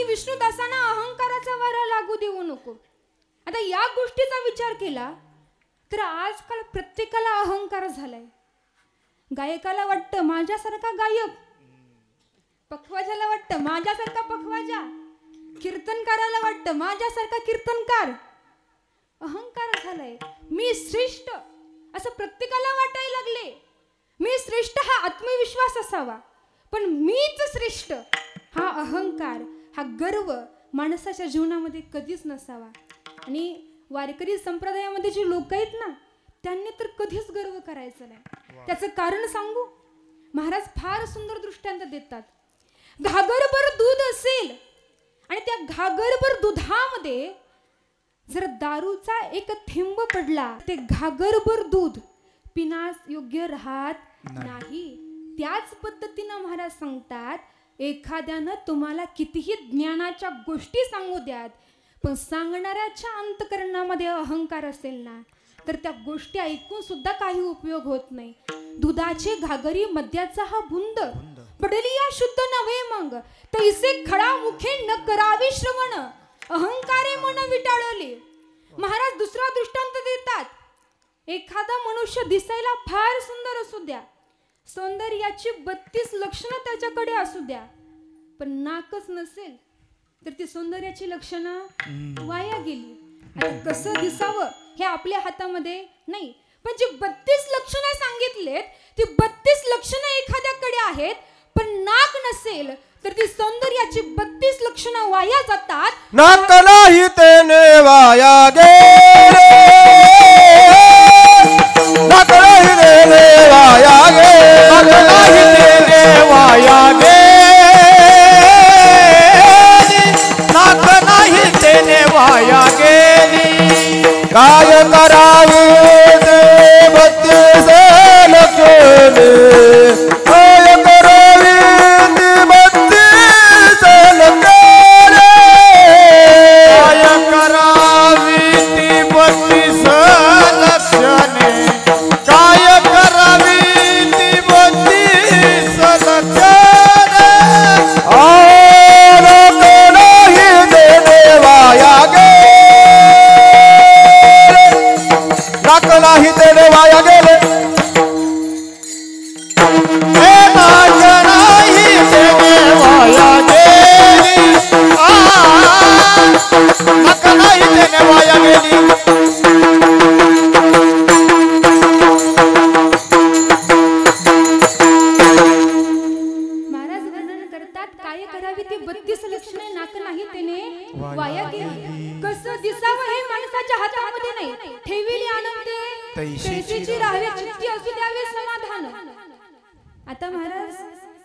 विष्णुदासांना अहंकाराचा वारा लागू देऊ नको. आता या गोष्टीचा विचार केला तर आजकाल प्रत्येकाला अहंकार झालाय. गायकाला वाटतं माझ्यासारखा गायक, पखवाजाला वाटतं माझ्यासारखा पखवाजा, कीर्तनकाराला वाटतं माझ्यासारखा कीर्तनकार. अहंकार झालाय. मी श्रेष्ठ असं प्रत्येकाला वाटायला लागले. मी श्रेष्ठ हा आत्मविश्वास असावा, पण मीच श्रेष्ठ हा अहंकार, हा गर्व माणसाच्या जीवनामध्ये कधीच नसावा. आणि वारकरी संप्रदायामध्ये जे लोक आहेत ना, त्यांनी तर कधीच गर्व करायचं नाही. त्याचं कारण सांगू, महाराज फार सुंदर दृष्टांत देतात. घागरभर दूध असेल आणि त्या घागरभर दुधामध्ये जर दारूचा एक थेंब पडला, ते घागरभर दूध पिण्यास योग्य राहत नाही. त्याच पद्धतीनं महाराज सांगतात, एखाद्यानं तुम्हाला कितीही ज्ञानाच्या गोष्टी सांगू द्यात, पण सांगणाऱ्याच्या अंतकरणामध्ये अहंकार असेल ना, तर त्या गोष्टी ऐकून सुद्धा काही उपयोग होत नाही. दुधाचे घागरी मद्याचा हा बुंद पडली या शुद्ध नव्हे मग, तैसे खडा मुखे न करावी श्रवण, अहंकारे मन विटाळले. महाराज दुसरा दृष्टांत देतात. एखादा मनुष्य दिसायला फार सुंदर असू द्या, सौंदर्याची 32 लक्षणं त्याच्याकडे असू द्या, पण नाकच नसेल तर ती सौंदर्याची लक्षणं वाया गेली. आता कसं दिसावं हे आपल्या हातामध्ये नाही, पण जी 32 लक्षणं सांगितलेत, ती 32 लक्षणं एखाद्याकडे आहेत, पण नाक नसेल तर ती सौंदर्याची 32 लक्षणं वाया जातात. नाक नाही तेने वाया गेले, नाक नाही तेने वाया गेले, नाक नाही तेने वाया गेली, नाक नाही तेने वाया गेली. काय करावे ते 32 लक्षणे, काय करावे ते 32 लक्षणे, काय करावी ती 32 लक्षणे, काय करावी ती 32 लक्षणे. नाक नाही देणे वाया गेले, नाक नाही देणे वाया गेले, हे नाक नाही देणे वाया गेली, नाक नाही देणे वाया गेली. महाराज वर्णन करतात, काय करावी ती 32 लक्षणे नाक नाही त्याने वाया गेली. कसं दिसावं हे माणसाच्या हातामध्ये नाही. ठेविली आनंदे तैसेची राहावे, चित्ती असू द्यावे समाधान. आता महाराज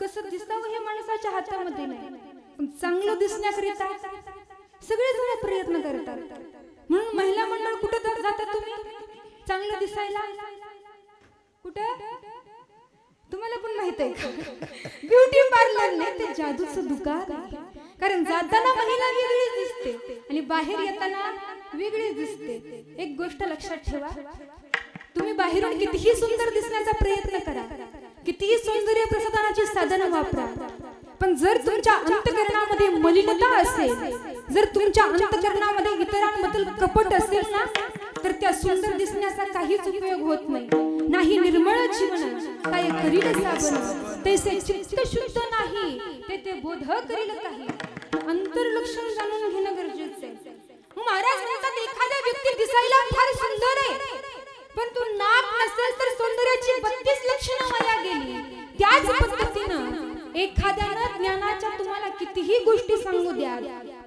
कसं दिसावं हे माणसाच्या हातामध्ये नाही, पण चांगलं दिसण्याकरिता सगळेजण प्रयत्न करतात. म्हणून महिला मंडळ कुठं जातात तुम्ही चांगलं दिसायला? कुठं तुम्हाला पण माहित आहे का? ब्युटी पार्लर नाही, ते जादूचं दुकान आहे. कारण जाताना महिला वेगळीच दिसते आणि बाहेर येताना वेगळीच दिसते. एक गोष्ट लक्षात ठेवा, तुम्ही बाहेरून कितीही सुंदर दिसण्याचा प्रयत्न करा, कितीही सौंदर्य प्रसाधनाची साधनं वापरा, पण जर तुमच्या अंतःकरणामध्ये मलिनता असेल, जर तुमच्या अंतःकरणामध्ये इतरांबद्दल कपट असेल ना, तर त्या सुंदर दिसण्याचा काहीच उपयोग होत नाही. नाही निर्मळ जीवन काय करील साबण, तैसे चित्त शुद्ध नाही ते बोध करील काही. अंतर्लक्षण जाणून घेणं गरजेचं आहे. महाराज म्हणतात, एखादा व्यक्ती दिसायला फार सुंदर आहे, पण तू नाक नसेल तर सौंदर्याची 32 लक्षणं वाया गेली. त्याच पद्धतीनं एखाद्यानं ज्ञानाच्या तुम्हाला कितीही गोष्टी सांगू द्या,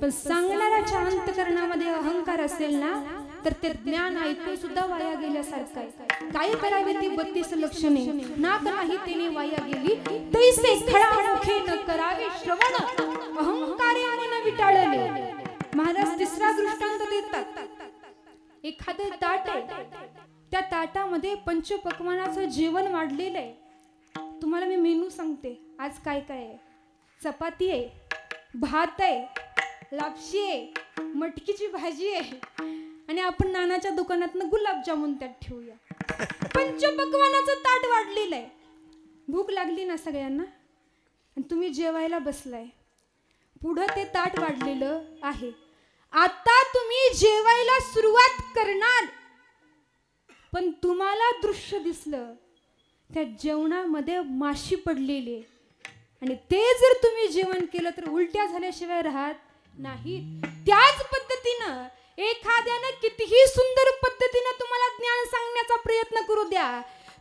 पण सांगणाऱ्याच्या अंतःकरणामध्ये अहंकार असेल ना, तर ते ज्ञान ऐकून सुद्धा वाया गेल्यासारखं आहे. काय करावे ती 32 लक्षणे, नाक नाही तेने वाया गेली, तैसे खडा मुखे न करावे श्रवण, अहंकारे मन विटाळले. महाराज तिसरा दृष्टांत देतात. एखादं ताट आहे, त्या ताटामध्ये पंचपक्वानाचं जेवण वाढलेलं आहे. तुम्हाला मी मेनू सांगते आज काय काय आहे. चपाती आहे, भात आहे, लापशी आहे, मटकीची भाजी आहे आणि आपण नानाच्या दुकानातनं गुलाबजामुन त्यात ठेवूया. पंचपक्वानाचं ताट वाढलेलं आहे. भूक लागली ना सगळ्यांना आणि तुम्ही जेवायला बसलाय. पुढं ते ताट वाढलेलं आहे. आता तुम्ही जेवायला सुरुवात करणार, पण तुम्हाला दृश्य दिसलं त्या जेवणामध्ये माशी पडलेली, आणि ते जर तुम्ही जेवण केलं तर उलट्या झाल्याशिवाय राहत नाही. त्याच पद्धतीनं एखाद्यानं कितीही सुंदर पद्धतीनं तुम्हाला ज्ञान सांगण्याचा प्रयत्न करू द्या,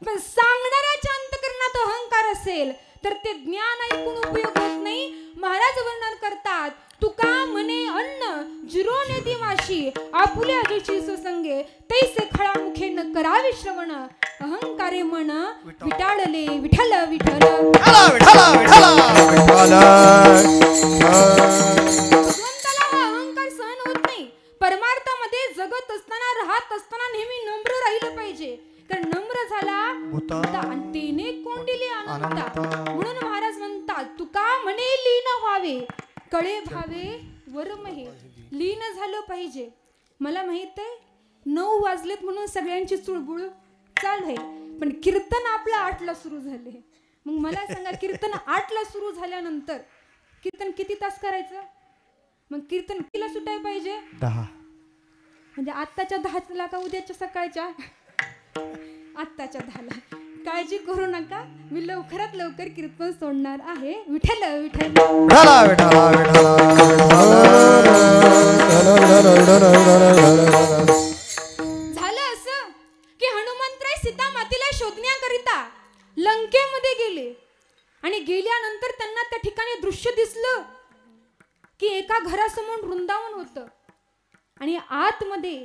पण सांगणाऱ्याच्या अंतःकरणात अहंकार असेल तर ते ज्ञान ऐकून उपयोग होत नाही. महाराज वर्णन करतात, तुका म्हणे अन्न जिरोने ती माशी आपुल्या अजेची सुसंगे तैसे खळा मुखे न करावे श्रवण अहंकारे मन विटाळले विठ्ठल विठ्ठल भगवंताला हा अहंकार सहन होत नाही. परमार्थामध्ये जगत असताना राहत असताना नेहमी नम्र राहिलं पाहिजे, कारण नम्र झाला आणि तेने कोंडिले अनंता. म्हणून महाराज म्हणतात, तुका म्हणे लीन व्हावे कळे भावे वरमहे. लीन झालं पाहिजे. मला माहित आहे 9 वाजलेत म्हणून सगळ्यांची चुळबुळ चालू आहे, पण कीर्तन आपलं 8ला सुरू झाले. मग मला सांगा, कीर्तन 8ला सुरू झाल्यानंतर कीर्तन किती तास करायचं? मग कीर्तन कितीला सुटाय पाहिजे? 10. म्हणजे आत्ताच्या 10ला का उद्याच्या सकाळच्या? आत्ताच्या 10ला. काळजी करू नका, मी लवकरात लवकर कीर्तन सोडणार आहे. विठ्ठल विठ्ठल झालं असं की हनुमंतराय सीता मातेला शोधण्याकरिता लंकेमध्ये गेले, आणि गेल्यानंतर त्यांना त्या ठिकाणी दृश्य दिसलं की एका घरासमोर वृंदावन होतं, आणि आतमध्ये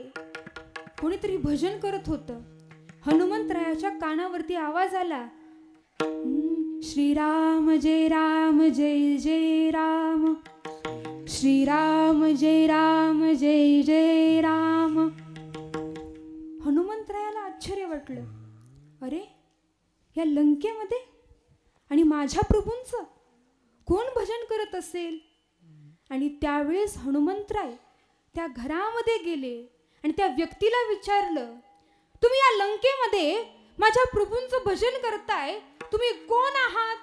कोणीतरी भजन करत होतं. हनुमंतरायाच्या कानावरती आवाज आला, श्रीराम जय राम जय जय राम, श्रीराम जय राम जय जय राम. हनुमंतरायाला आश्चर्य वाटलं, अरे या लंकेमध्ये आणि माझ्या प्रभूंचं कोण भजन करत असेल? आणि त्यावेळेस हनुमंतराय त्या घरामध्ये गेले आणि त्या व्यक्तीला विचारलं, तुम्ही या लंकेमध्ये माझ्या प्रभूंचं भजन करताय, तुम्ही कोण आहात?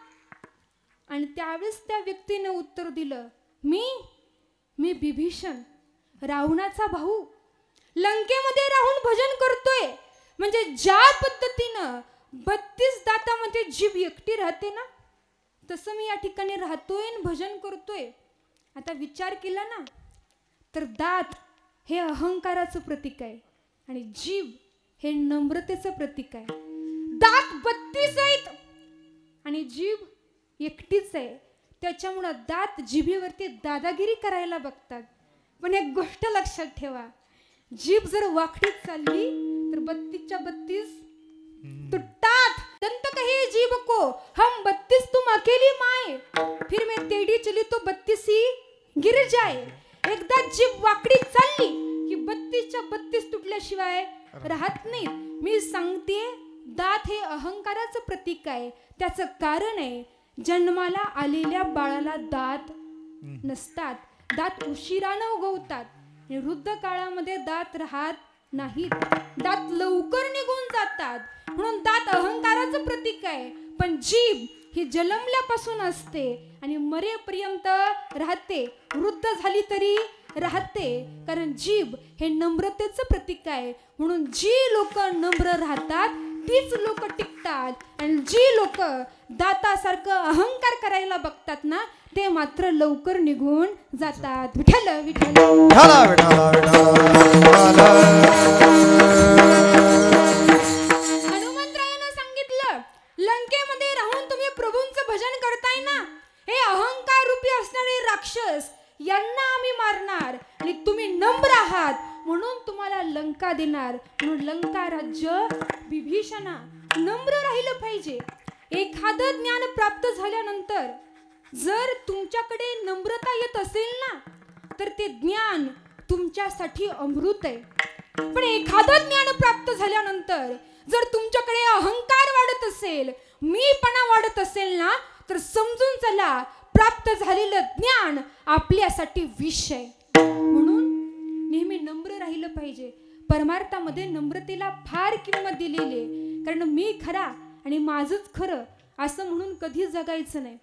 आणि त्यावेळेस त्या व्यक्तीने उत्तर दिलं, मी विभीषण, रावणाचा भाऊ, लंकेमध्ये राहून भजन करतोय. म्हणजे ज्या पद्धतीनं 32 दातामध्ये जीभ एकटी राहते ना, तसं मी या ठिकाणी राहतोय आणि भजन करतोय. आता विचार केला ना, तर दात हे अहंकाराचं प्रतीक आहे आणि जीभ हे नम्रतेचं प्रतीक आहे. दात 32 आहेत आणि जीभ एकटीच आहे, त्याच्यामुळं दात जिभेवरती दादागिरी करायला बघतात. पण एक गोष्ट लक्षात ठेवा, जीभ जर वाकडीत चालली तर 32च्या 32 तुटतात. दंत कहे जीभ को हम 32 तुम अकेली माए, फिर मैं टेढ़ी चली तो 32 ही गिर जाए. एकदा जीभ वाकडी चालली की 32च्या 32 तुटल्याशिवाय राहत नाही. मी सांगते, दात हे अहंकाराचं प्रतीक आहे. त्याचं कारण आहे, जन्माला आलेल्या बाळाला दात नसतात, दात उशिरानं उगवतात. वृद्ध काळामध्ये दात राहत नाहीत, दात लवकर निघून जातात. म्हणून दात अहंकाराचं प्रतीक आहे. पण जीभ ही जन्मल्यापासून असते आणि मरेपर्यंत राहते, वृद्ध झाली तरी राहते, कारण जीभ हे नम्रतेचं प्रतीक आहे. म्हणून जी लोक नम्र राहतात तीच लोक टिकतात, आणि जी लोक दातासारखं अहंकार करायला बघतात ना, ते मात्र लवकर निघून जातात. विठ्ठल विठ्ठल हनुमंतरायानं सांगितलं, लंकेमध्ये राहून तुम्ही प्रभूंचं भजन करताय ना, हे अहंकार रूपी असणारे राक्षस यांना आम्ही मारणार, आणि तुम्ही नम्र आहात म्हणून तुम्हाला लंका देणार. म्हणून लंका राज्य विभीषणा नम्र राहिलं पाहिजे. एखादं ज्ञान प्राप्त झाल्यानंतर जर तुमच्याकडे नम्रता येत असेल ना, तर ते ज्ञान तुमच्यासाठी अमृत आहे. पण एखादं ज्ञान प्राप्त झाल्यानंतर जर तुमच्याकडे अहंकार वाढत असेल, मीपणा वाढत असेल ना, तर समजून चला प्राप्त झालेलं ज्ञान आपल्यासाठी विष आहे. म्हणून नेहमी नम्र राहिलं पाहिजे. परमार्थामध्ये नम्रतेला फार किंमत दिलेली आहे, कारण मी खरा आणि माझंच खरं असं म्हणून कधी जगायचं नाही.